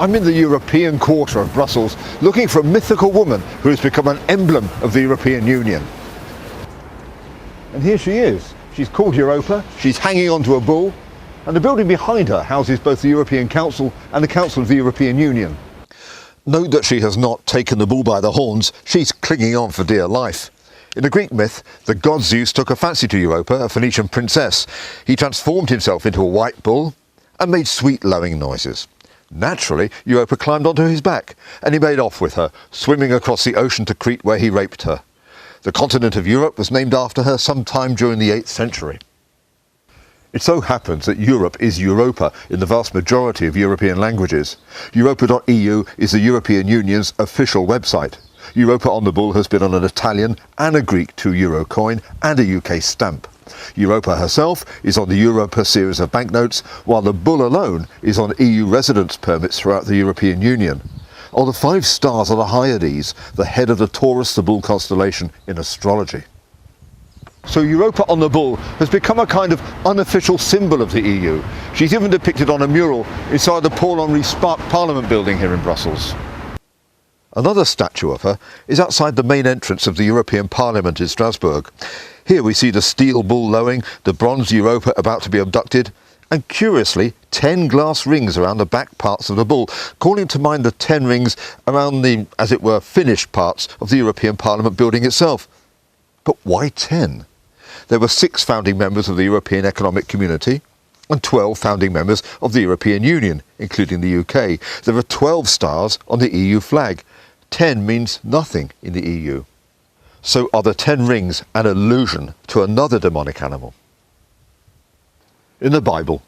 I'm in the European quarter of Brussels, looking for a mythical woman who has become an emblem of the European Union. And here she is. She's called Europa, she's hanging onto a bull, and the building behind her houses both the European Council and the Council of the European Union. Note that she has not taken the bull by the horns, she's clinging on for dear life. In the Greek myth, the god Zeus took a fancy to Europa, a Phoenician princess. He transformed himself into a white bull and made sweet lowing noises. Naturally, Europa climbed onto his back, and he made off with her, swimming across the ocean to Crete where he raped her. The continent of Europe was named after her sometime during the 8th century. It so happens that Europe is Europa in the vast majority of European languages. Europa.eu is the European Union's official website. Europa on the bull has been on an Italian and a Greek €2 coin and a UK stamp. Europa herself is on the Europa series of banknotes, while the bull alone is on EU residence permits throughout the European Union. Oh, the 5 stars are the Hyades, the head of the Taurus, the bull constellation in astrology. So Europa on the bull has become a kind of unofficial symbol of the EU. She's even depicted on a mural inside the Paul-Henri Spaak Parliament building here in Brussels. Another statue of her is outside the main entrance of the European Parliament in Strasbourg. Here we see the steel bull lowing, the bronze Europa about to be abducted, and curiously 10 glass rings around the back parts of the bull, calling to mind the 10 rings around the, as it were, finished parts of the European Parliament building itself. But why 10? There were 6 founding members of the European Economic Community and 12 founding members of the European Union, including the UK. There are 12 stars on the EU flag. 10 means nothing in the EU. So are the 10 rings an allusion to another demonic animal? In the Bible,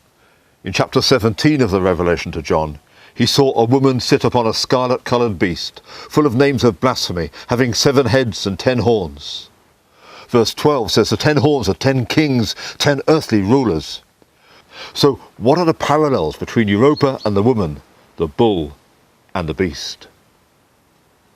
in chapter 17 of the Revelation to John, he saw a woman sit upon a scarlet-coloured beast, full of names of blasphemy, having 7 heads and 10 horns. Verse 12 says the 10 horns are 10 kings, 10 earthly rulers. So what are the parallels between Europa and the woman, the bull and the beast?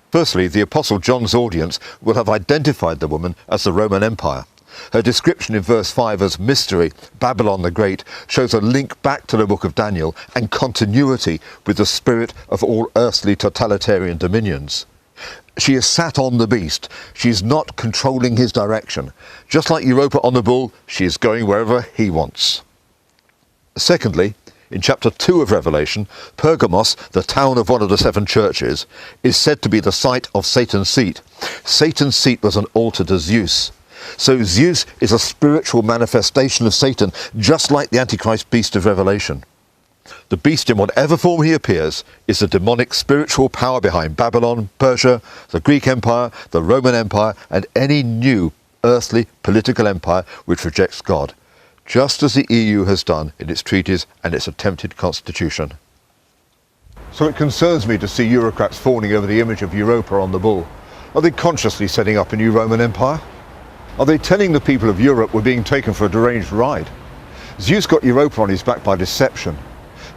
Firstly, the Apostle John's audience will have identified the woman as the Roman Empire. Her description in verse 5 as mystery, Babylon the Great, shows a link back to the book of Daniel and continuity with the spirit of all earthly totalitarian dominions. She is sat on the beast. She is not controlling his direction. Just like Europa on the bull, she is going wherever he wants. Secondly, in chapter 2 of Revelation, Pergamos, the town of one of the 7 churches, is said to be the site of Satan's seat. Satan's seat was an altar to Zeus. So Zeus is a spiritual manifestation of Satan, just like the Antichrist beast of Revelation. The beast, in whatever form he appears, is the demonic spiritual power behind Babylon, Persia, the Greek Empire, the Roman Empire, and any new earthly political empire which rejects God, just as the EU has done in its treaties and its attempted constitution. So it concerns me to see Eurocrats fawning over the image of Europa on the bull. Are they consciously setting up a new Roman Empire? Are they telling the people of Europe we're being taken for a deranged ride? Zeus got Europa on his back by deception.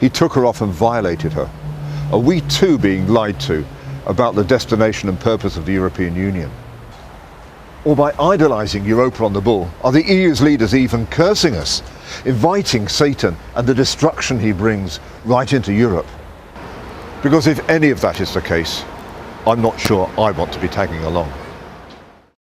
He took her off and violated her. Are we too being lied to about the destination and purpose of the European Union? Or by idolising Europa on the bull, are the EU's leaders even cursing us, inviting Satan and the destruction he brings right into Europe? Because if any of that is the case, I'm not sure I want to be tagging along.